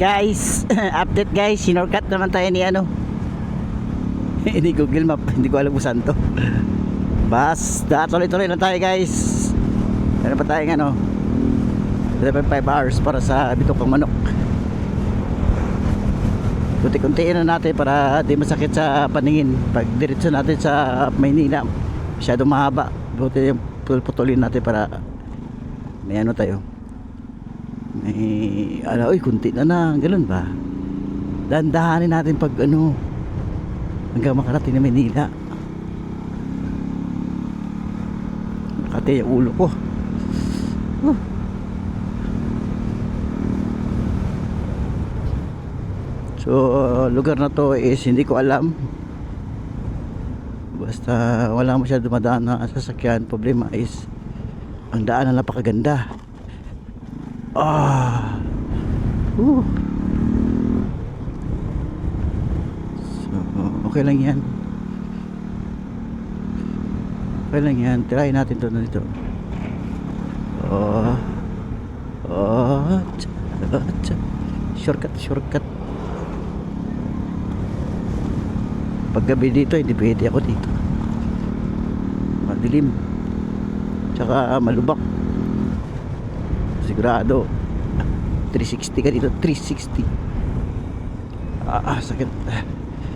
Guys, update guys, sinorkat naman tayo ni ano. Hindi Google Map, hindi ko alam kung saan to. Basta tuloy-tuloy lang tayo guys. Meron pa tayong ano 5 hours para sa bitokang manok. Kunti-kuntiin na natin para di masakit sa paningin. Pag diretso natin sa Maynila, masyadong mahaba. Buti yung putulin natin para may ano tayo. May ala, uy, kunti na ganun ba? Dandahanin natin pag ano hanggang makarating na Maynila. Nakati yung ulo ko. So lugar na to is hindi ko alam. Basta wala masyado dumadaan na sasakyan. Problema is ang daan na napakaganda. So okay lang yan. Okay lang yan. Try natin to na dito. Shortcut. Paggabi dito hindi pwede ako dito. Madilim. Tsaka malubak. Sigurado 360 ka dito. 360.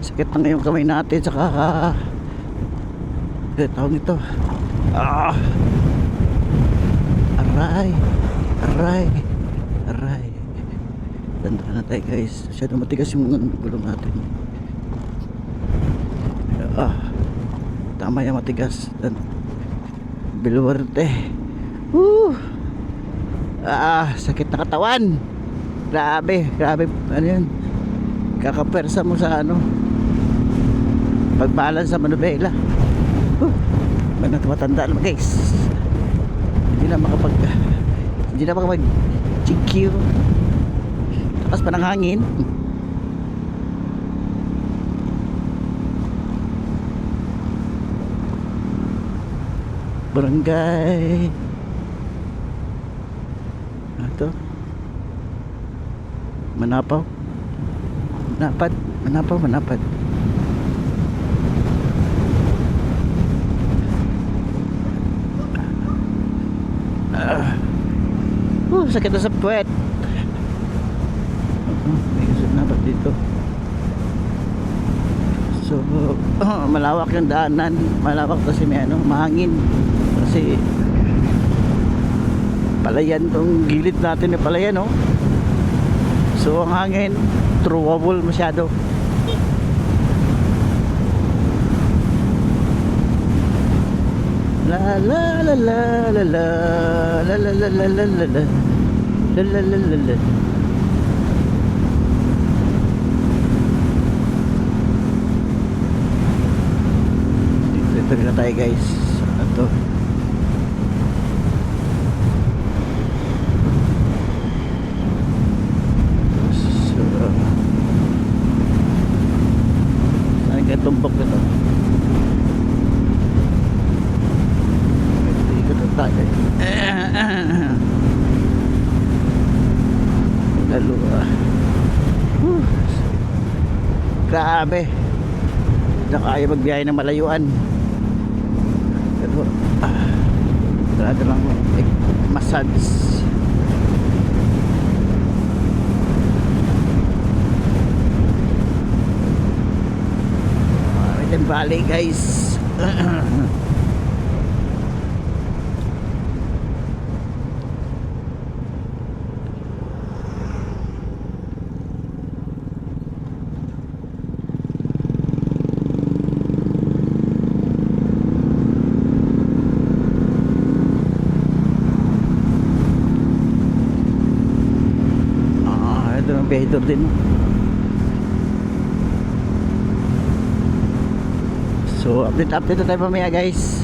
Sakit na ngayong kamay natin. Tsaka tawag nito. Aray. Tanda na tayo guys. Masyado matigas yung gulong natin. Tama yung matigas. Bilwarte. Sakit na katawan. Grabe. Ano yun? Kakapersa mo sa ano pagbalance sa manubela. Matanda naman guys. Hindi na makapag GQ. Takas pa ng hangin. Barangay ito Manapaw. Sakit na sa puwet. May napat dito. So malawak yung daanan. Malawak kasi may ano, mahangin. Kasi palayan tong gilid natin na palayan, no? So ang hangin throwable masyado. La la la la la la la la la la la la la. Ito na tayo guys. Ito. Tumbok na to. Ikot na tayo. Dalawa. Grabe. Na kaya magbiyahe ng malayuan. Dalawa. Dalawa lang massage. Valley guys. Ito ang behedor din. So update na tayo mamaya guys.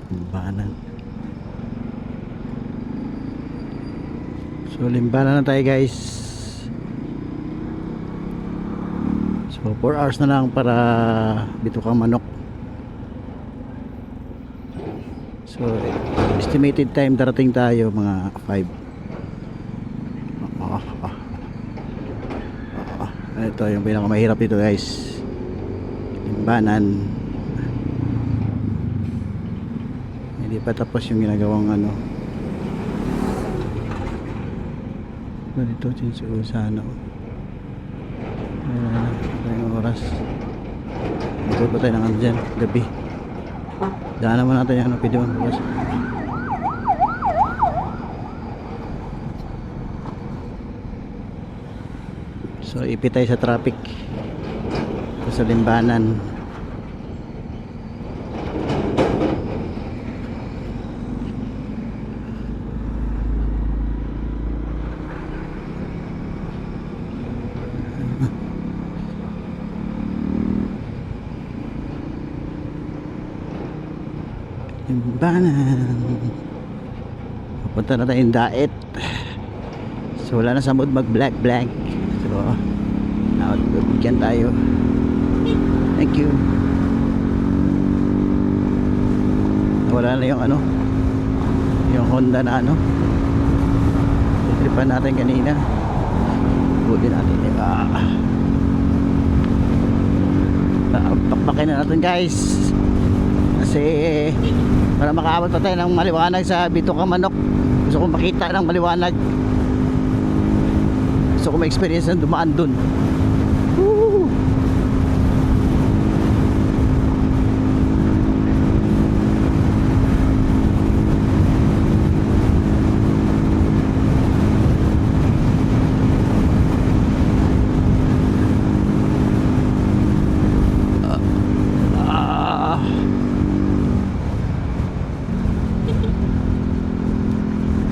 Limbanan. So Limbanan na tayo guys. So 4 hours na lang para Bitukang Manok. So estimated time darating tayo mga 5. Ito yung pinakamahirap dito guys, Limbanan. Hindi pa tapos yung ginagawang ano dito sana. Yung oras magod pa tayo ng ano dyan gabi. Daan naman natin yung ano video bukas. So ipit tayo sa traffic ito sa Limbanan. Limbanan. Papunta na tayong Daet. So wala na sa mood mag black. So bigyan tayo. Thank you. Wala na yung ano, yung Honda na ano tripan natin kanina. Buti natin pakpakin na natin guys, kasi para makaabot pa tayo ng maliwanag sa Bitukang Manok. Gusto kong makita ng maliwanag, gusto ko ma-experience ng dumaan dun. Woo!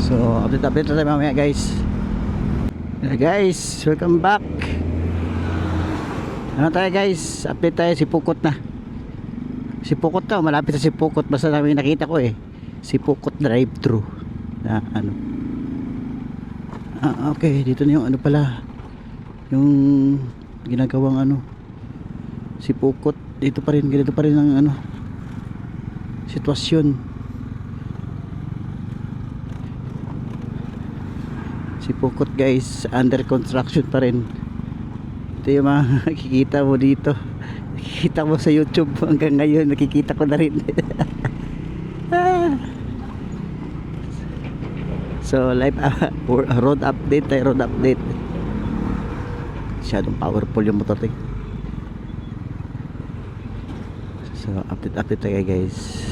So update na tayo mamaya guys. Guys, welcome back. Ano tayo guys, update tayo. Sipukot na. Sipukot daw, malapit sa Sipukot. Basta namin nakita ko Sipukot drive-thru na ano. Okay, dito na yung ano pala, yung ginagawang ano, Sipukot. Dito pa rin, ganito pa rin ang ano sitwasyon. Sipukot guys, under construction pa rin. Ito yung mga nakikita mo dito, nakikita mo sa YouTube hanggang ngayon, nakikita ko na rin. So live road update tayo, road update. Masyadong powerful yung motor. So update tayo guys.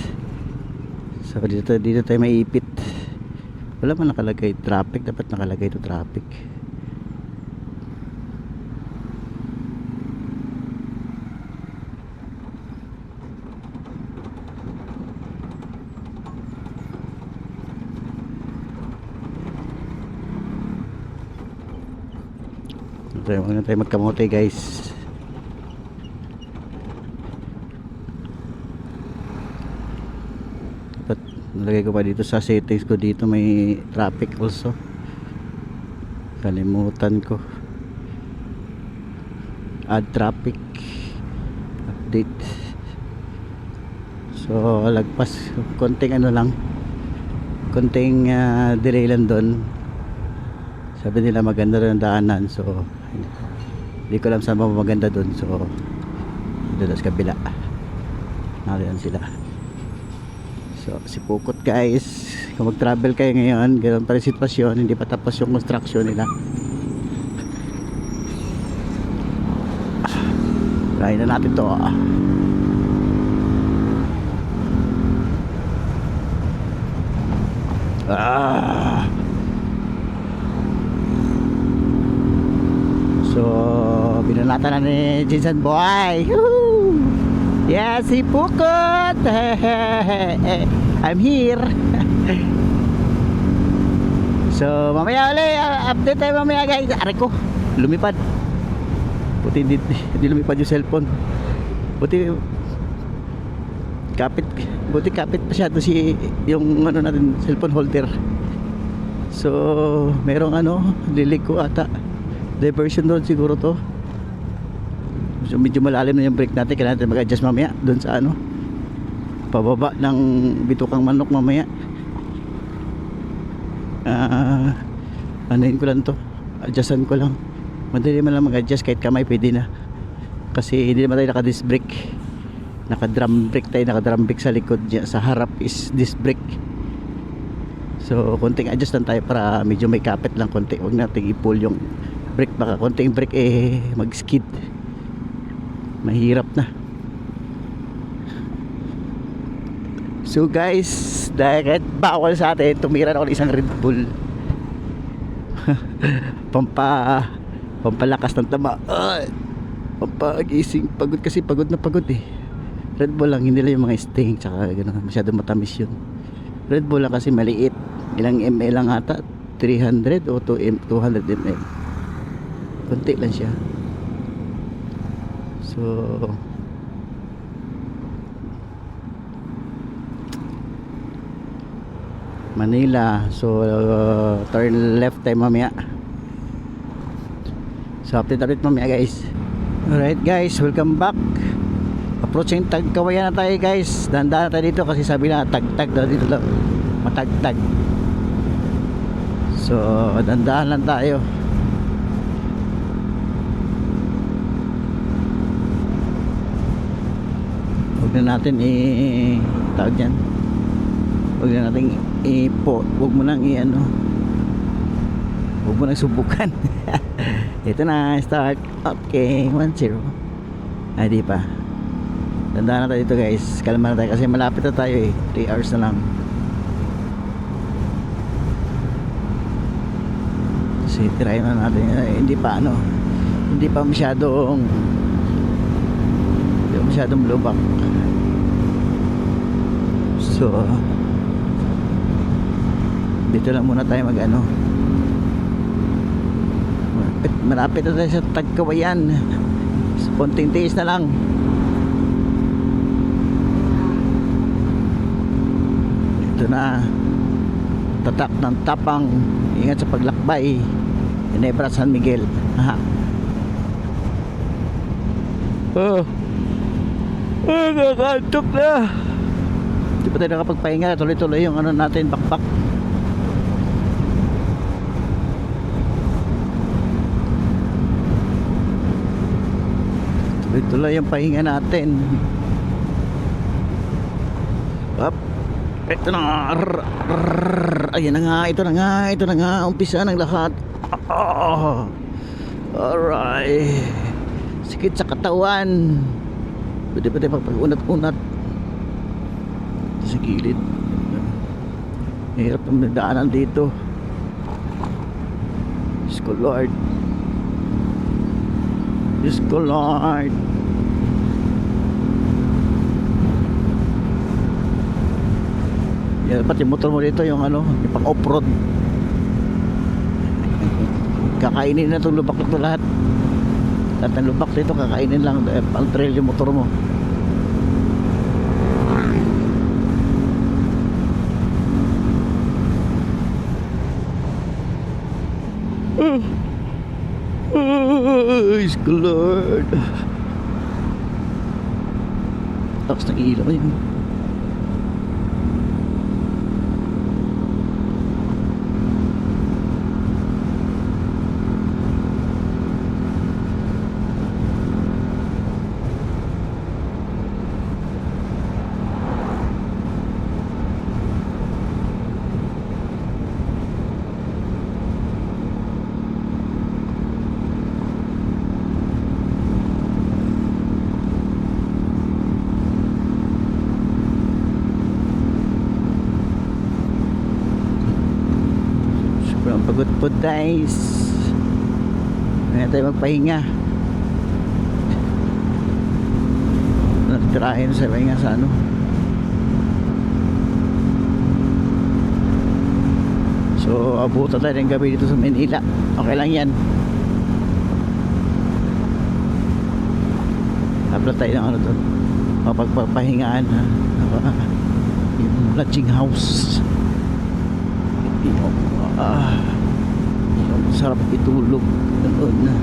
So dito tayo maiipit. Wala man nakalagay traffic, dapat nakalagay ito traffic. Huwag na tayo magkamote guys. Dapat nalagay ko pa dito sa settings ko, dito may traffic also. Kalimutan ko. Add traffic update. So lagpas konting ano lang, konting delay lang doon. Sabi nila maganda rin ang daanan, so hindi ko alam saan ba maganda doon. So doon sa kabila nariyan sila. So Sipukot guys, kung mag travel kayo ngayon, ganoon pa rin sitwasyon, hindi pa tapos yung construction nila. Try na natin to. So binanatan na ni Jinsan Boy. Woo! Yeah, Sipukot. I'm here. So mamaya ulit, update tayo mamaya guys. Aray ko, lumipad. Buti hindi lumipad yung cellphone. Buti kapit masyado si yung ano natin, cellphone holder. So merong lilig ko ata, diversion doon siguro to. So medyo malalim na yung brake natin, kailangan natin mag-adjust mamaya doon sa pababa ng bitukang manok mamaya. Anuhin ko lang to, adjustan ko lang. Madali man lang mag-adjust, kahit kamay pwede na, kasi hindi naman tayo naka-disc brake. Naka-drum brake tayo, naka-drum brake sa likod, sa harap is disc brake. So konting adjust lang tayo para medyo may kapit lang konti. Huwag natin i-pull yung brake, baka konting brake mag-skid, mahirap na. So guys, dahil bawal sa atin, tumira ako ng isang Red Bull. Pampalakas ng tama, pampagising. Pagod kasi, pagod na pagod Red Bull lang, hindi lang yung mga Sting tsaka gano'n, masyado matamis yun. Red Bull lang kasi maliit, ilang ml lang ata, 300 o 200 ml, konti lang siya. So Manila, so turn left tayo mamaya. So update mamaya guys. Alright guys, welcome back. Approaching Tagkawayan na tayo guys. Dahan-dahan tayo dito kasi sabi na tagtag daw dito daw, matagtag. So dahan-dahan lang tayo. Huwag na natin tawag dyan, huwag na natin huwag mo nang huwag mo nang subukan. Ito na, start. Okay, 1-0. Ay di pa, tandaan na tayo dito guys, kalma na tayo kasi malapit na tayo 3 hours na lang. Kasi try na natin, hindi pa masyadong lubak. So dito lang muna tayo malapit na tayo sa Tagkawayan. Konting tiis na lang. Ito na, tatak ng tapang, ingat sa paglakbay, Ginebra, San Miguel. Nakakantok na. Di pa tayo nakapagpahinga, tuloy-tuloy yung natin, bakbak. Tuloy-tuloy yung pahinga natin. Up. Ito na nga. Ayan na nga, ito na nga, umpisa ng lahat. Alright. Sikit sa katawan. Pwede pa tayo pag-unat-unat sa gilid. Hirap ang daanan dito. Diyos ko Lord. Diyos ko Lord. Yan, dapat yung motor mo dito yung yung pang off-road. Kakainin na itong lubak na lahat. Lahat ng lubak dito kakainin lang, pang trail yung motor mo. Diyos ko Lord. Tapos ng ilaw yun. Pagod po guys, kaya tayo magpahinga. Nagtirahin sa pahinga sa So abutan tayo ng gabi dito sa Manila. Okay lang yan. Habla tayo ng ano doon, mapagpapahingaan ha. Yung lodging house. Sarap itulog doon na.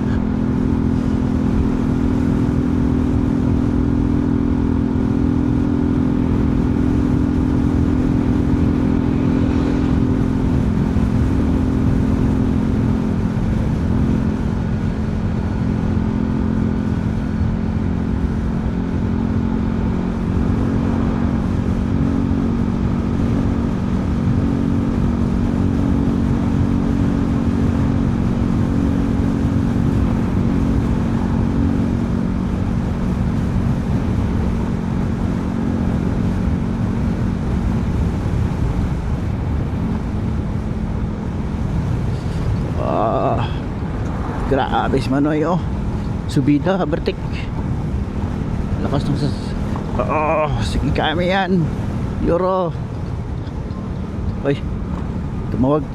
Grabe si Manoy oh. Subida, bertik. Lakas ng sige kami yan. Euro. Oy, tumawag.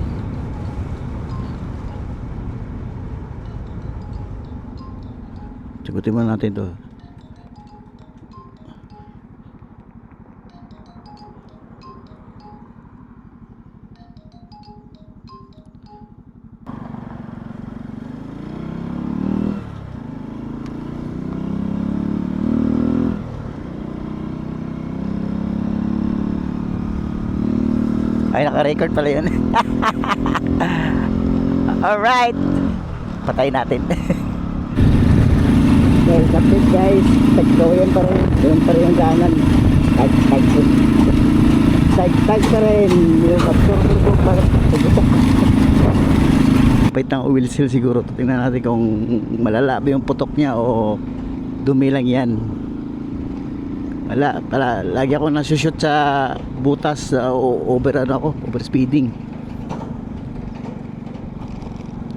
Sagutin mo natin to. Ay, naka-record pala yun. Alright, patay natin. Okay, that's it guys. Tagkawayan pa rin. Ganun pa rin yung daanan. Tag pa rin. Yung absorber ko para puputok. Pahit ng oil seal siguro. Tingnan natin kung malala ba yung putok niya o dumi lang yan. Wala, lagi ako nasushoot sa butas, over speeding.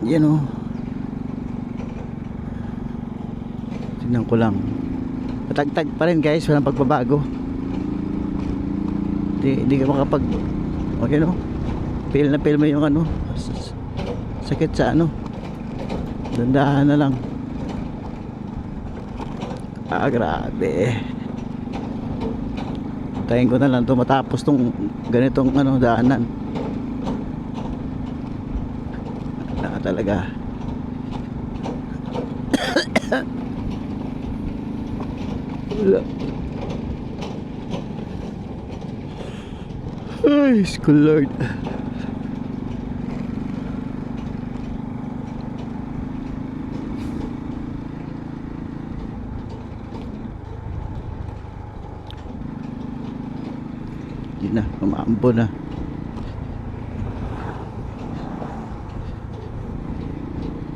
Yan o. Tignan ko lang. Patagtag pa rin guys, walang pagbabago. Hindi ka makapag, okay no? Feel na feel mo yung ano, sakit sa ano. Dandahan na lang. Grabe. Tayin ko na lang ito matapos tong ganitong ano, daanan. Talaga. Wala. Ay, school Lord. Yun na, umaambo na.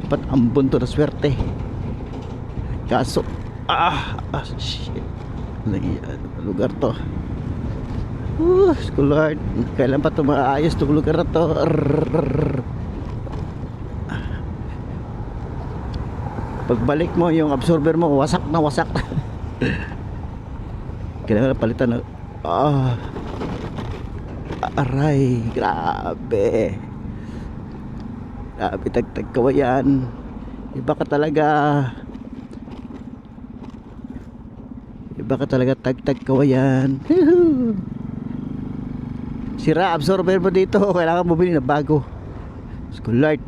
Dapat ambon to na swerte. Kaso shit, lugar to. School Lord, kailan pa to maayos tong lugar na to? Pagbalik mo yung absorber mo, wasak na wasak. Kailangan palitan na. Aray, grabe. Grabe, tagkawayan. Iba ka talaga. Iba ka talaga, tagkawayan. Sira absorber mo dito. Kailangan mo bilhin na bago. School Lord.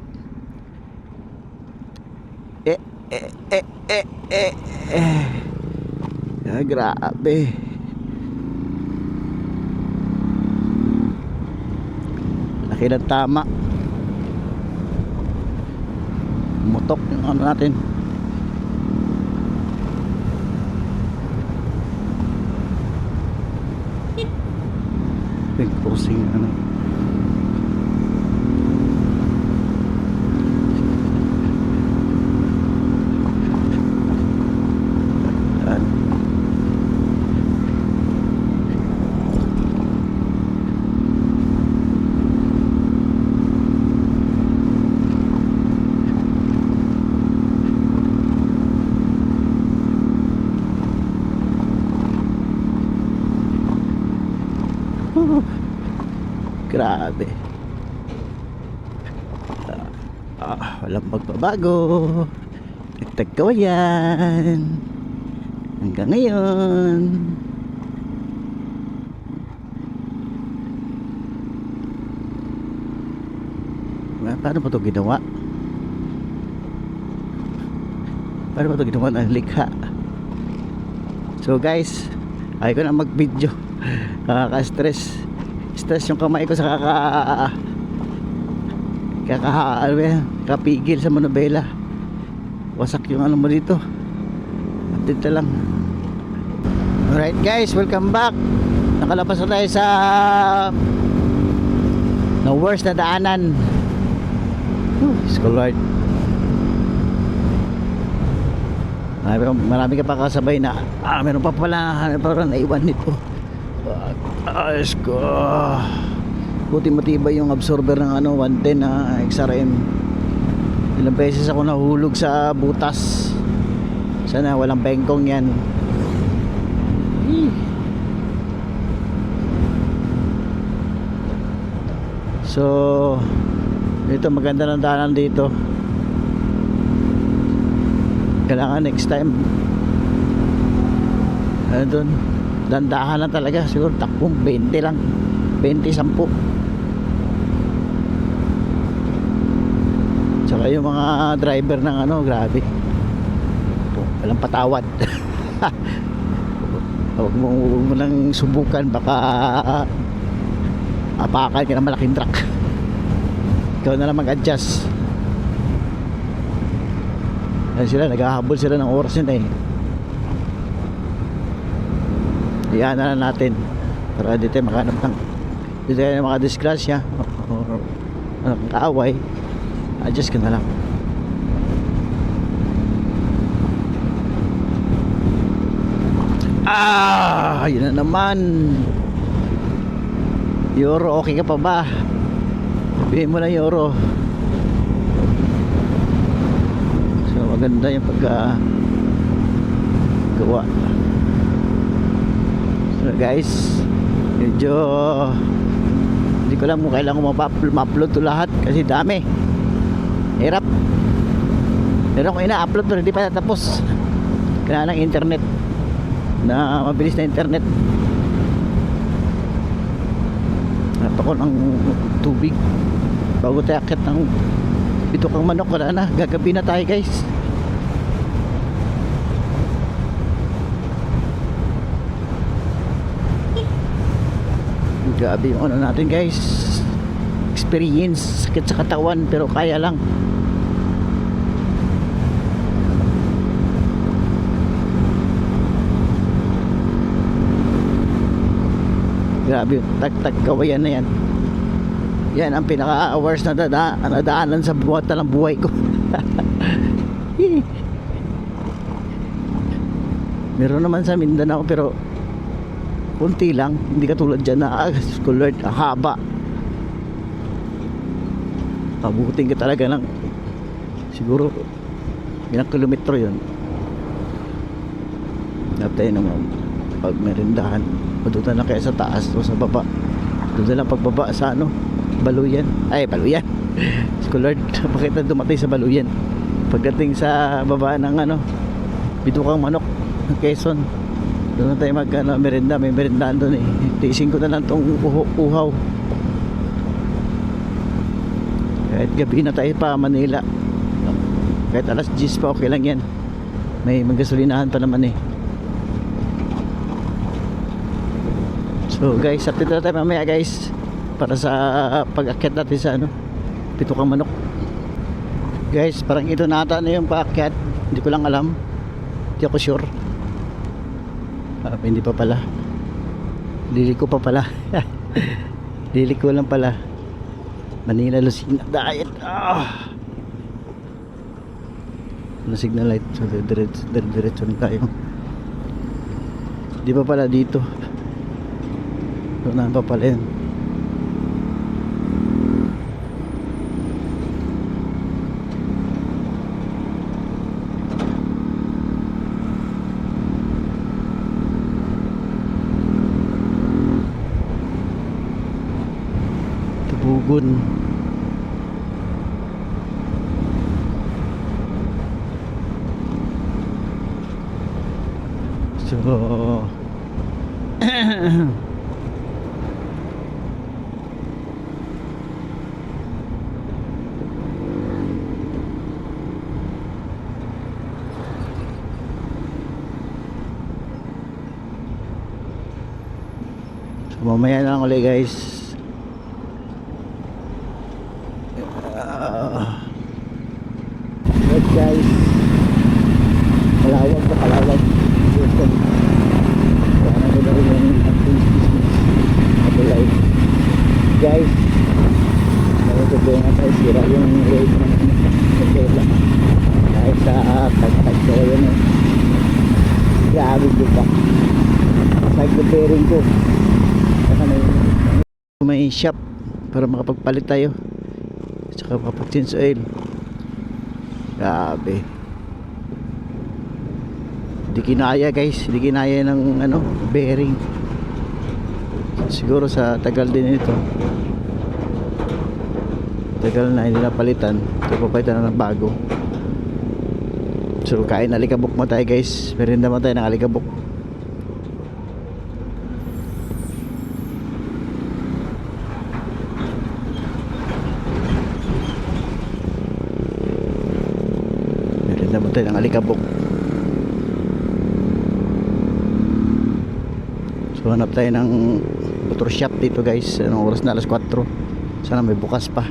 Grabe. Laki ng tama. Mutok yung ano natin. Big crossing ano. Grabe. Walang pagbabago. Nagtagkawayan hanggang ngayon. Paano ba ito ginawa? Paano ba ito ginawa ng likha? So guys, ayaw ko na mag video. Stress yung kamay ko sa kapigil sa manobela. Wasak yung ano mo dito. Update na lang. Alright guys, welcome back. Nakalabas na tayo sa no worst na daanan. Lord. Marami ka pa kasabay na meron pa pala parang naiwan nito. Ayos ko. Buti matibay yung absorber ng 110 na XRM. Ilang beses ako nahulog sa butas. Sana walang bengkong yan. So dito maganda ng daanan dito. Kailangan next time doon dandahan lang talaga. Siguro takbong 20 lang, 20-10. Tsaka yung mga driver ng grabe, walang patawad. Huwag mo lang subukan, baka apakan ka ng malaking truck. Ikaw na lang mag-adjust. Sila naghahabol sila ng oras yun Iyan na lang natin para dito makahanap ng dito tayo mga disgrasya o kaaway. Adjust ka na lang. Yun na naman. Euro, okay ka pa ba? Sabihin mo na Euro. So maganda yung gawa. So guys, medyo hindi ko lang kung kailan ko ma-upload to lahat kasi dami. Hirap. Meron ko ina-upload pero hindi pa natapos. Kailangan ng internet na mabilis na internet. Hanap ako ng tubig bago tayo akit ng Bitukang Manok. Wala na, gagabi na tayo guys. Grabe yung ano natin guys, experience, sakit sa katawan pero kaya lang. Grabe yung tagtagkawayan na yan. Yan ang pinaka-hours na nadaanan sa buhat na ng buhay ko. Meron naman sa Mindanao pero kunti lang, hindi katulad dyan na Lord, ang haba. Pabuting ka talaga ng siguro ilang kilometro yun. Dapat tayo naman pag merindahan paduta na kaya sa taas o sa baba. Doon lang pagbaba sa Baluyan. Ay, Baluyan. Lord, bakit na dumatay sa Baluyan? Pagdating sa baba ng Bitukang Manok ng Quezon, doon na tayo merenda. May merendaan doon Tiisin ko na lang tong uhaw. Kahit gabi na tayo pa Manila, kahit alas 10 pa okay lang yan. May magasolinahan pa naman So guys, update na tayo mamaya guys para sa pag-akyat natin sa Bitukang Manok. Guys, parang ito nata na yung paakyat. Hindi ko lang alam, hindi ako sure. Hindi pa pala, liliko pa pala. Liliko lang pala. Manila Lucena diet. Na signal light, so diretso na tayo. Di pa pala dito, doon pa pala yun. Tubugon. So mamaya na lang ulit guys. Right guys, kalawag na kalawag. Kaya na nila rin yung business matulay guys. Nagagawin nga tayo, sira yung rate ng pagkela dahil sa pagkakagawa yun eh. Grabe dito side bearing ko. May shop para makapagpalit tayo, saka makapag-change oil. Grabe, di kinaya guys, di kinaya ng ano, bearing. Siguro sa tagal din ito, tagal na hindi napalitan, ito papalitan na ng bago. So kain alikabok mo tayo guys, merinda mo tayo ng alikabok. Naman tayo ng alikabok. So hanap tayo ng motor shop dito guys. Anong oras na? Alas 4. Sana may bukas pa.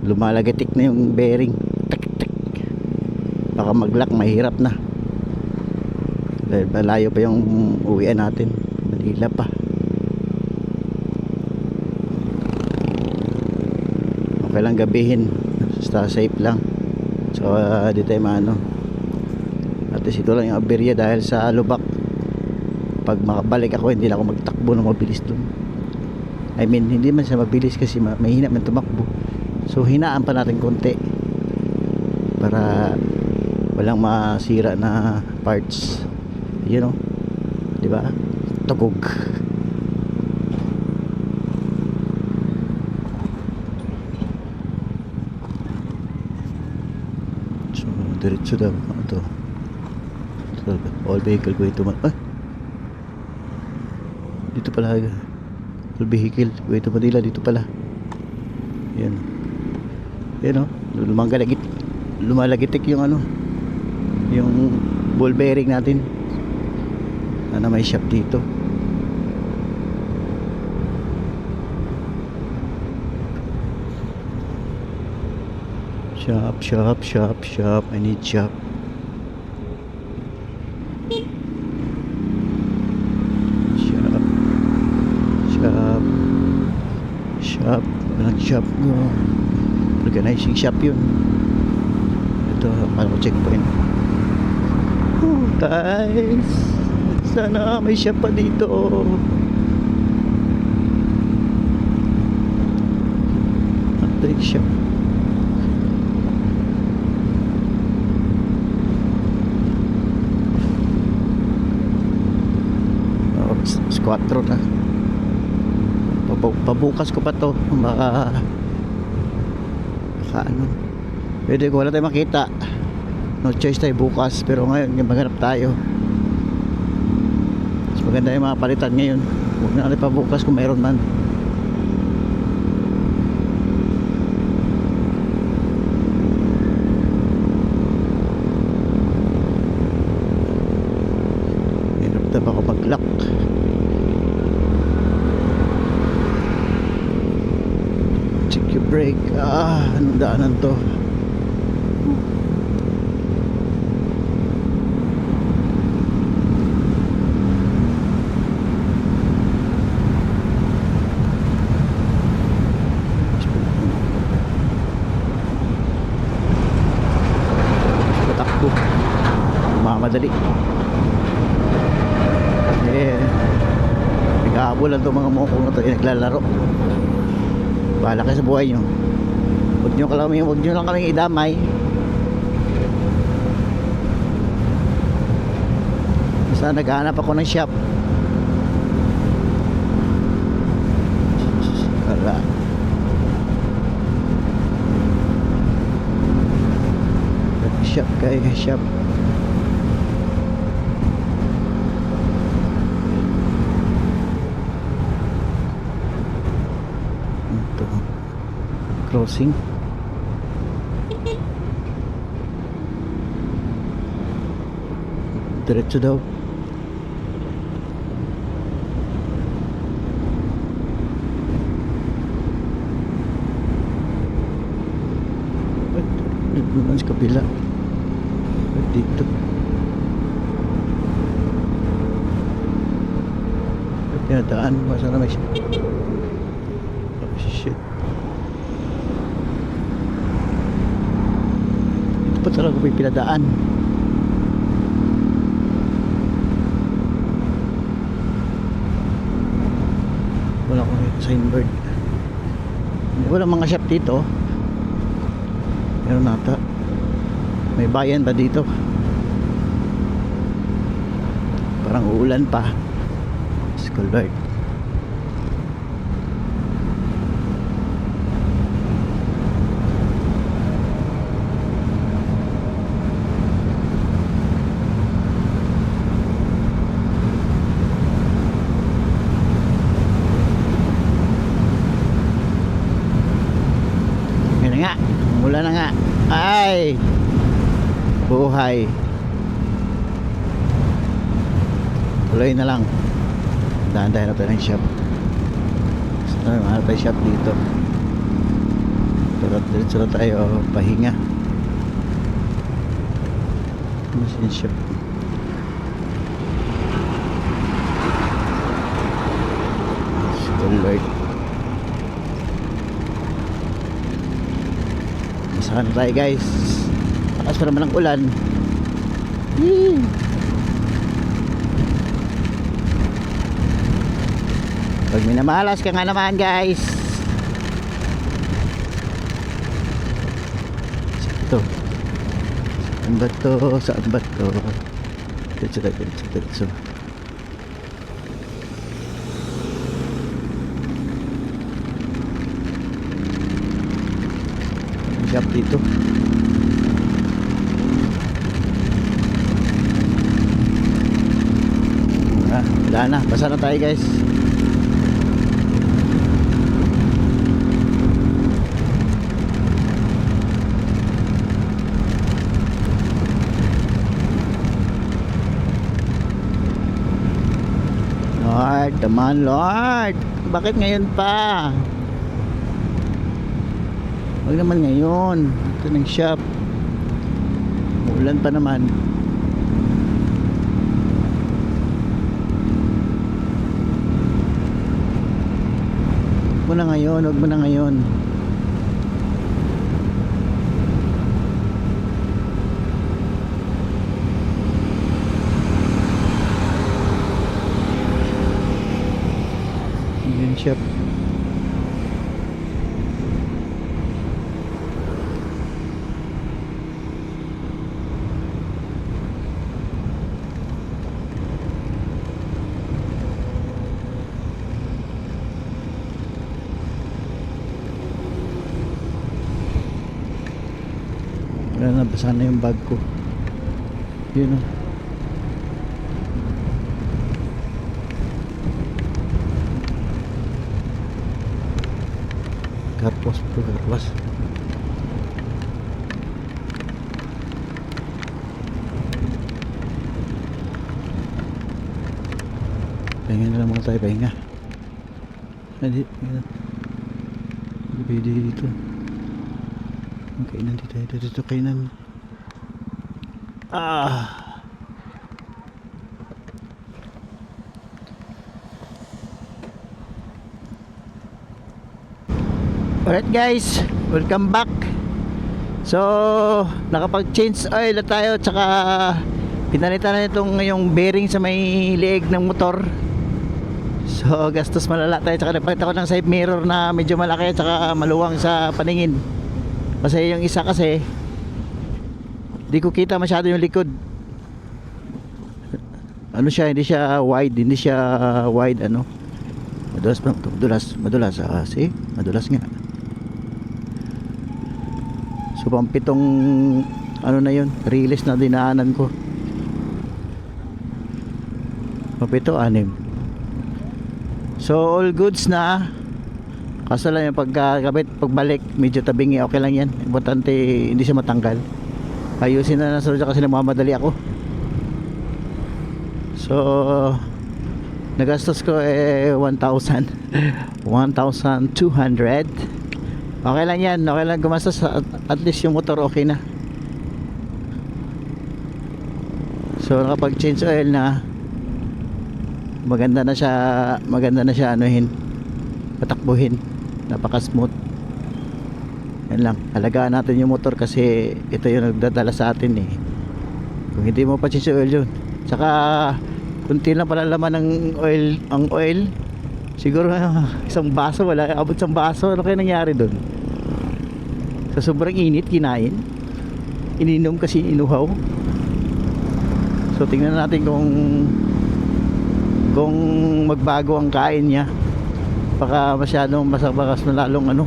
Lumalagatik na yung bearing. Tak tak. Baka mag-lock, mahirap na. Dahil malayo pa yung uwian natin. Manila pa. Okay lang gabihin, basta safe lang. So di tayo maano. At least ito lang yung aberya dahil sa lubak. Pag makabalik ako, hindi na ako magtakbo ng mabilis dun. I mean, hindi man siya mabilis kasi mahina man tumakbo. So hinaan pa natin konti para walang masira na parts. You know, di ba? Tugog. Diretso daw ito. All vehicle going to dito pala. All vehicle going to Manila, dito pala. Yan. Yan o, lumalagitik yung ano, yung ball bearing natin. Ano, may shop dito. Shop. I need shop. Shop. Walang shop. Organizing shop yun. Ito, paano ko checkpoint. Oh guys, sana may shop pa dito. Electric shop. Squatro na. Pabukas ko pa to, baka ano, pwede ko, wala tayo makita, no choice tayo bukas. Pero ngayon maghanap tayo, mas maganda yung mga palitan ngayon. Huwag na natin pabukas kung mayroon man. hirap na ba ako mag-lock? Break. Anong daanan to? Patakbo. Mamadali. Nag-aabol lang itong mga mokong na ito, naglalaro. Bahala kayo sa buhay nyo. Huwag nyo lang kaming idamay. Basta naghahanap ako ng shop. Wala. shop guys, shop. Ito, crossing. Diretso daw. Doon sa kabila. Dito. Pinadaan mo. Sana may shit. Oh shit. Ito pa talaga may pinadaan. Wala ko signboard. Wala mga shop dito. Meron nata. May bayan ba dito? Parang uulan pa. School light. Yan na nga. Mula na nga. Ay! Buhay. Tuloy na lang. Dahan-dahan na tayo ng shop. Sana mahal tayo shop dito. Diretso na tayo pahinga. Machine shop. School light. Saan na tayo guys? Lakas pa naman ang ulan. Pag minamalas ka nga naman guys. Ito. Saan ba to? Saan ba to? Diretso. Shop dito. Wala na, basa na tayo guys. Lord, naman Lord, bakit ngayon pa? Huwag naman ngayon. Ito ng shop. Uulan pa naman. Huwag mo na ngayon. Huwag mo na ngayon. Yung shop. Wala na, basa na yung bag ko. Yun o. Garpos bro, garpos. Pahinga na lang mga tayo, pahinga. Hindi pwede dito. Kainan dito kainan. Alright guys, welcome back. So nakapag-change oil na tayo, tsaka pinalitan na itong yung bearing sa may leeg ng motor. So gastos malala tayo, tsaka napakita ko ng side mirror na medyo malaki tsaka maluwang sa paningin. Kasi yung isa kasi di ko kita masyado yung likod. Ano siya, hindi siya wide ano. Madulas see? Madulas nga. So pang pitong ano na yun, release na dinaanan ko. Mapito, 6. So all goods na. Kaso lang yung pagkakabit, pagbalik medyo tabingi, okay lang yan. Importante hindi siya matanggal. Ayusin na lang sa kasi nagmamadali ako. So nagastos ko 1,000 1,200. Okay lang yan, okay lang gumastos, at least yung motor okay na. So nakapag change oil na, maganda na siya anuhin, patakbuhin, napaka smooth. Yan lang, alagaan natin yung motor kasi ito yung nagdadala sa atin eh. Kung hindi mo pa change oil yun, saka kunti lang pala laman ng oil, ang oil siguro isang baso, wala abot isang baso. Ano kaya nangyari dun? Sa sobrang init kinain, ininom kasi inuhaw. So tingnan natin kung magbago ang kain niya. Baka masyadong bakas na lalong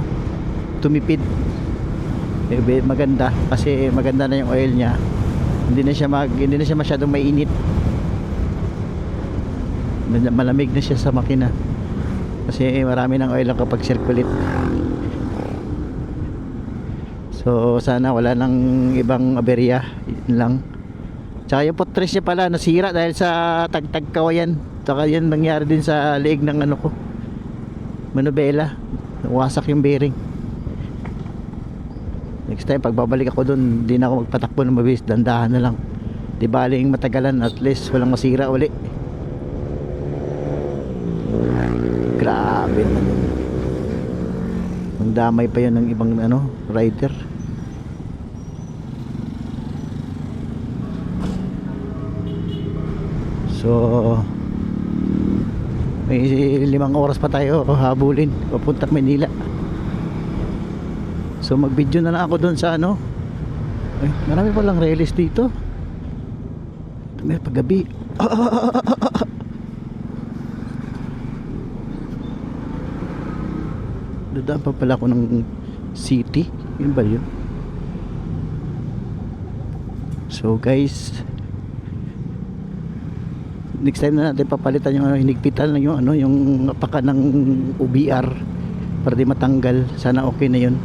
tumipid. Maganda kasi maganda na yung oil niya. Hindi na siya masyadong mainit. Malamig na siya sa makina. Kasi marami ng oil ang kapag circulate. So sana wala nang ibang aberya. Yun lang. Tsaka yung potres niya pala nasira dahil sa tagtag kawayan. Tsaka yan nangyari din sa liig ng manubela. Wasak yung bearing. Next time pagbabalik ako dun, hindi na ako magpatakbo ng mabilis, dandahan na lang. Di baling matagalan, at least walang masira uli. Grabe naman. Ang damay pa yun ng ibang rider. So may 5 oras pa tayo habulin papunta Manila. So mag video na lang ako doon sa ay, marami palang release dito. May paggabi. Dadaan pa pala ako ng city. Yun ba yun? So guys, next time na natin papalitan yung hinigpitan lang yung apaka ng UBR para di matanggal. Sana okay na yun.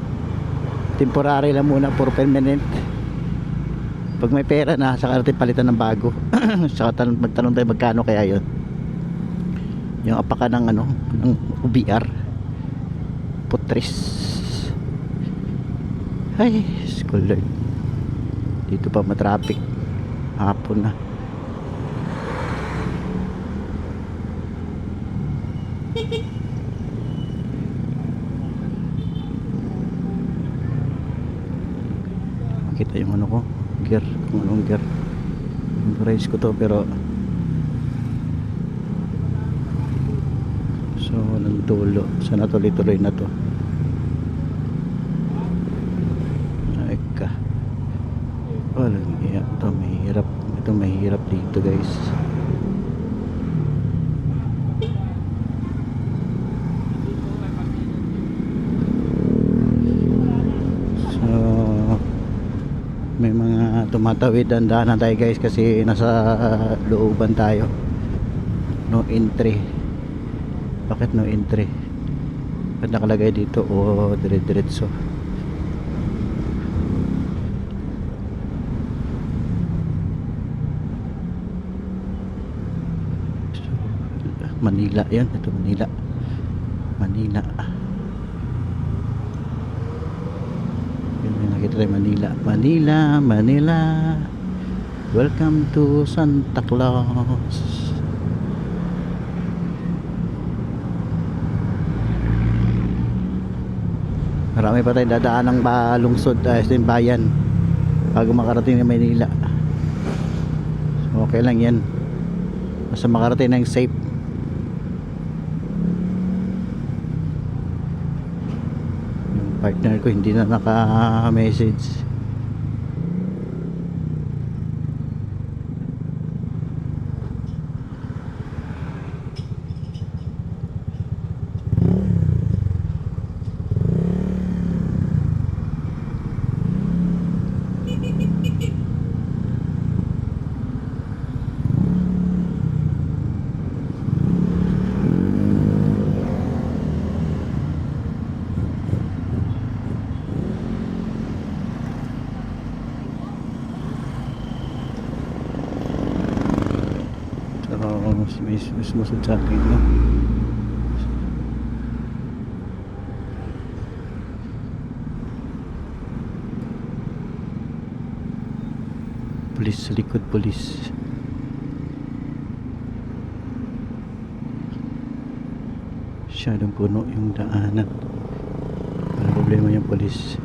Temporary lang muna, for permanent. Pag may pera na, saka natin palitan ng bago. Saka magtanong tayo magkano kaya yun. Yung apaka ng ng UBR. Putres. Ay, scholar. Dito pa matraffic. Hapon na. Makita yung ko, gear, kung anong gear. Memorize ko to pero so ng dulo, sana tuloy-tuloy na to. Ay ka. Walang iya, ito mahirap dito guys. May mga tumatawid, dandahan tayo guys kasi nasa looban tayo. No entry. Bakit no entry? Bakit nakalagay dito o dire-diretso? Manila yan, ito Manila. Nakita tayo Manila. Welcome to Santa Claus. Marami pa tayong dadaan ng lungsod sa bayan bago makarating ng Manila. So okay lang yan, basta makarating ng safe. Partner ko hindi na naka-message. may sumusod sa akin, no? Pulis sa likod, pulis. Masyadong puno yung daanan. Walang problema yung pulis.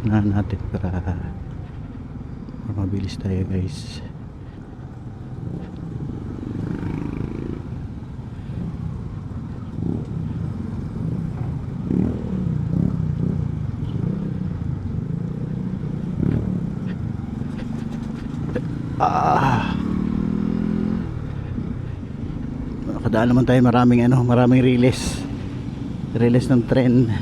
Unahan natin para mabilis tayo, guys. Nakadaan naman tayo maraming release ng tren.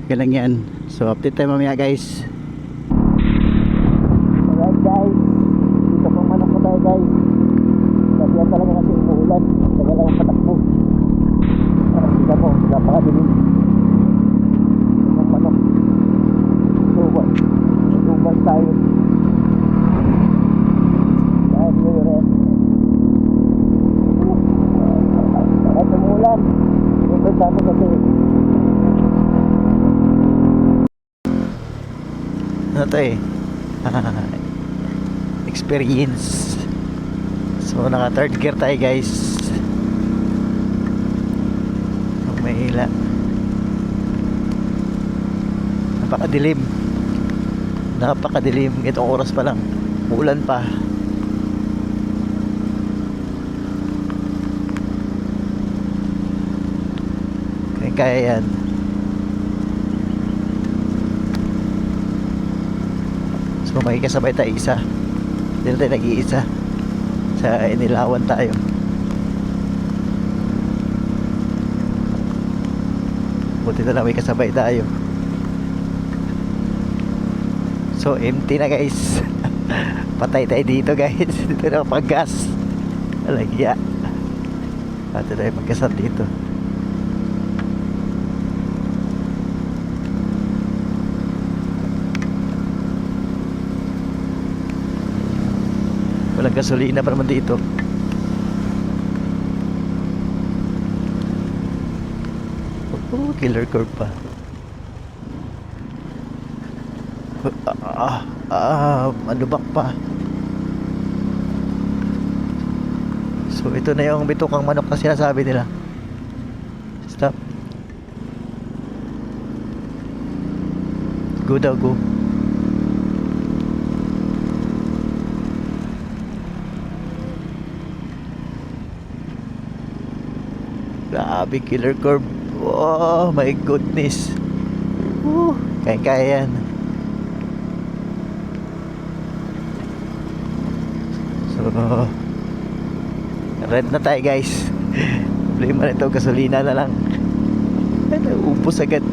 Okay lang yan. So update tayo mamaya, guys. Alright, guys, dito pong manok ko tayo, guys. Sabihan talaga kasi umuulan. Tagal lang patakbo. Kita mo, napakadilim ng manok. Tubas tayo. Dahil yun rin. Kahit umuulan, tubas tayo kasi. Ano to eh? Experience. So naka third gear tayo, guys. May hila. Napakadilim. Itong oras pa lang, uulan pa. Kaya yan. So makikasabay tayo isa. Hindi na tayo nag-iisa. Sa Inilawan tayo. Buti na lang may kasabay tayo. So empty na, guys. Patay tayo dito, guys. Dito na pag-gas. Alagya. Pati tayo magkasal dito. Walang gasolina pa naman dito. Killer curve pa. Malubak pa. So ito na yung bitukang manok na sinasabi nila. Stop. Go daw, go. Grabe, killer curve. Oh my goodness. Kaya yan. So red na tayo, guys. Problema na ito, gasolina na lang. Ubus agad.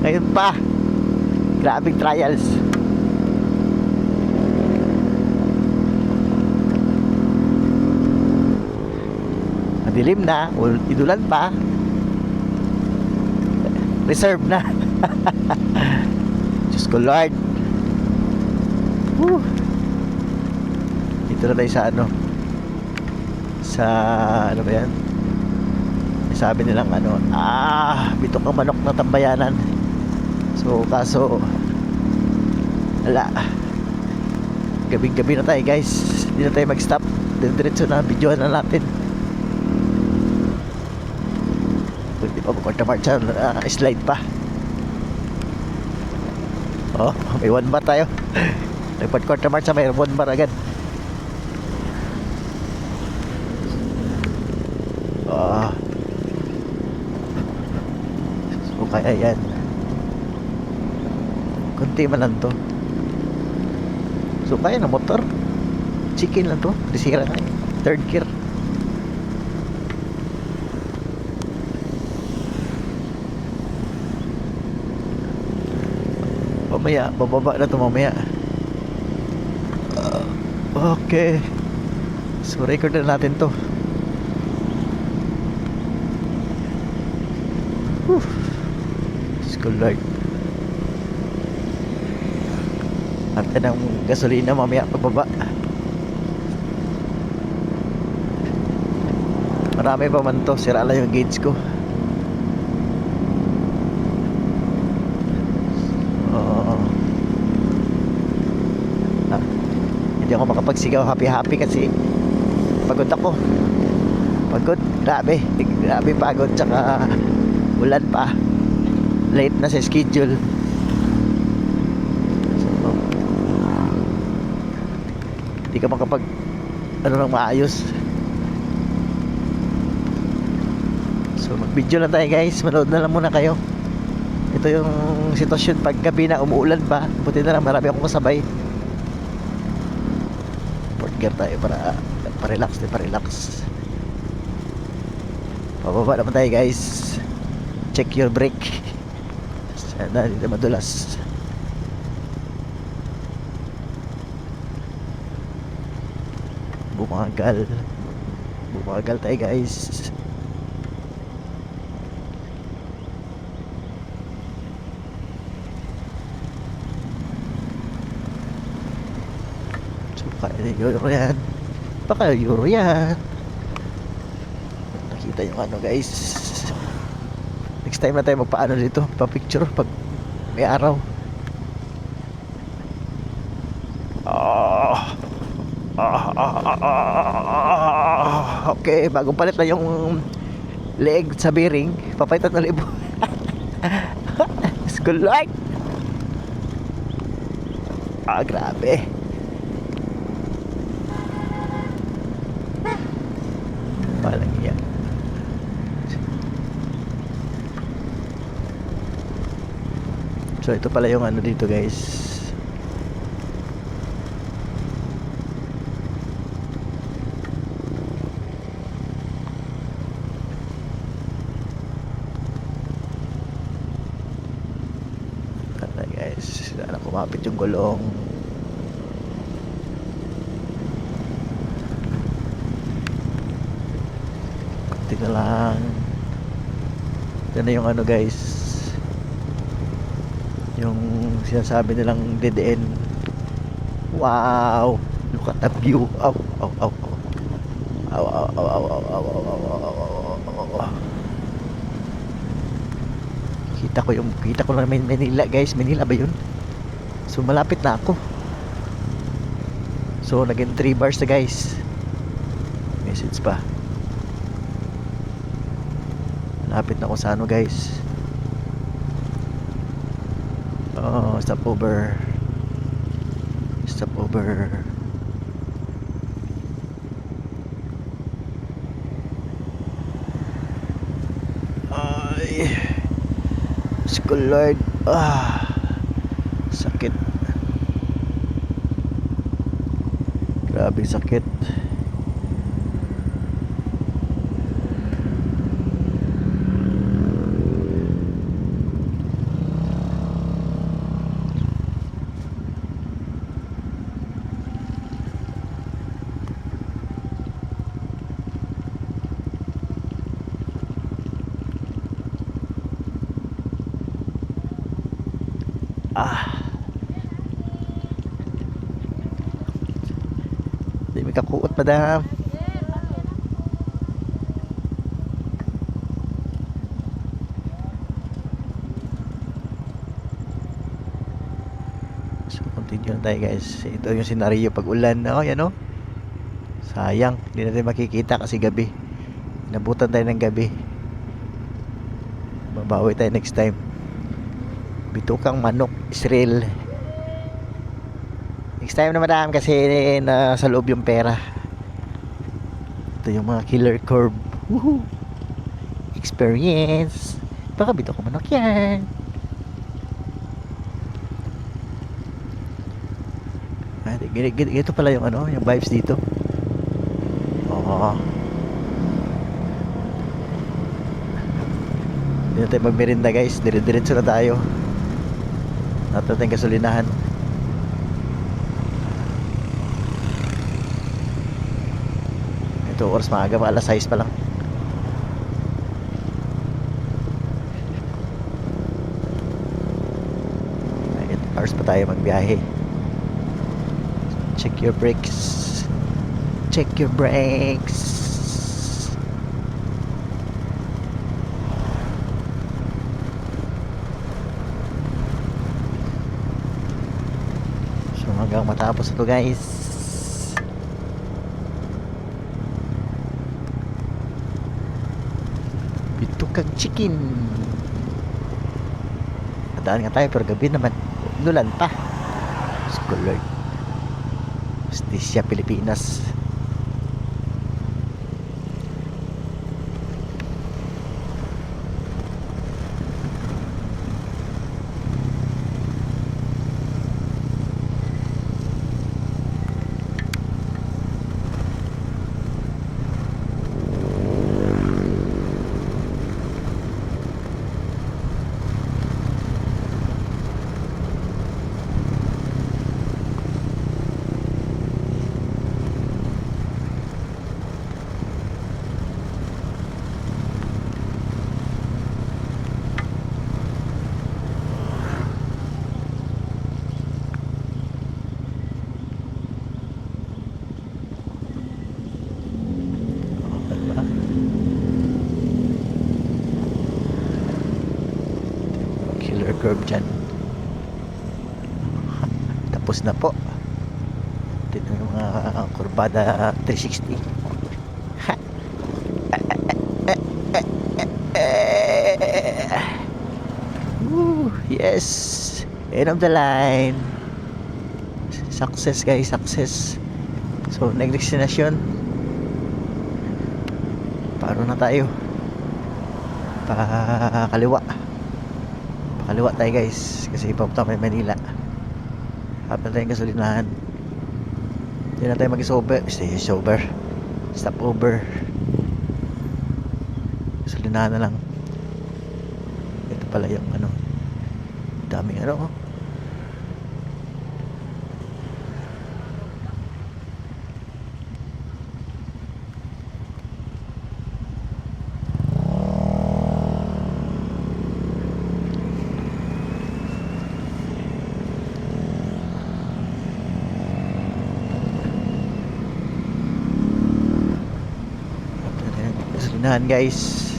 Ngayon pa. Grabing trials. Madilim na, idulan pa. Reserve na. Diyos ko, Lord. Dito na tayo sa sa ano ba yan, sabi nilang bitok ang manok na tambayanan. So kaso wala, gabing-gabi na tayo, guys. Hindi na tayo mag-stop. Diretso na, videohan na natin. Hindi pa magkwarta marcha, slide pa. Oh, may 1 bar tayo. Nagpad-kwarta marcha, may 1 bar agad. So kaya yan, kunti man lang to. So kaya na motor. Chicken lang to, disira na eh. Third gear. Mamaya, bababa na to mamaya. Okay. So record na natin to. School light. Arte ng gasolina mamaya pagbaba. Marami pa man to, sira lang yung gauge ko. Oo. Hindi ako makapagsigaw happy kasi pagod ako. Pagod, grabe pagod, tsaka ulan pa, late na sa schedule. So, hindi ka makapag nang maayos. So mag video lang tayo guys, manood na lang muna kayo. Ito yung sitwasyon pag gabi na umuulan pa. Buti na lang marami akong kasabay. Port gear tayo para pa-relax. Pababa naman tayo guys. Check your brake. Sana hindi na madulas. Bumagal tayo guys. Baka euro yan. Nakita yung ano guys. Next time na tayo magpaano dito, pa-picture pag may araw. Okay, bagong palit na yung leg sa bearing, papalitan na libo. School light. Grabe. Palang yan. So ito pala yung ano dito guys. Guys, sana kumapit yung gulong. Kunti na lang. Ito na yung ano guys, yung sinasabi nilang dead end. Wow, look at the view. Kita ko lang Manila guys. Manila ba yun? So malapit na ako. So naging 3 bars na guys. Message pa. Malapit na ako sa ano guys. Stop over. Ay, school Lord. Sakit. Grabe sakit. Hindi may kakuot madam. So continue lang tayo guys. Ito yung senaryo pag ulan. Yan o. Sayang, hindi natin makikita kasi gabi. Inabutan tayo ng gabi. Babawi tayo next time. Bitukang manok, Israel. Next time na madam kasi nasa loob yung pera. Ito yung mga killer curve. Woohoo! Experience. Baka bitukang manok yan. Ganito pala yung ano, yung vibes dito. Hindi na tayo magmerinda guys. Diretso na tayo. Natin tayong gasolinahan. Ito oras maaga, alas 6 pa lang. 8 hours pa tayo magbiyahe. Check your brakes. Check your brakes. So hanggang matapos ito guys. Bitukang chicken. Nadaan nga tayo pero gabi naman. Nulan pa. School Lord. Justisya Pilipinas. Killer curve dyan. Tapos na po. Ito yung mga kurbada 360. Woo, yes, end of the line. Success guys, success. So next destination, paano na tayo? Pakaliwa tayo guys, kasi papunta kami Manila. Hapon tayong gasolinahan. Hindi na tayo mag-sober. Stop over. Gasolinahan na lang. Ito pala yung ano, daming ano oh. Gasolinahan guys.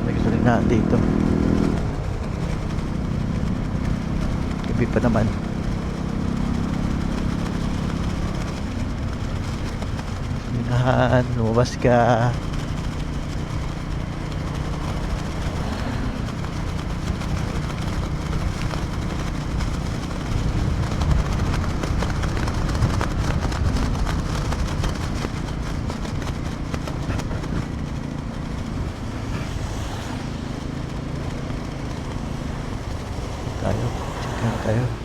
May gasolinahan dito. Gabi pa naman. Gasolinahan, lumabas ka. Tayo, check tayo.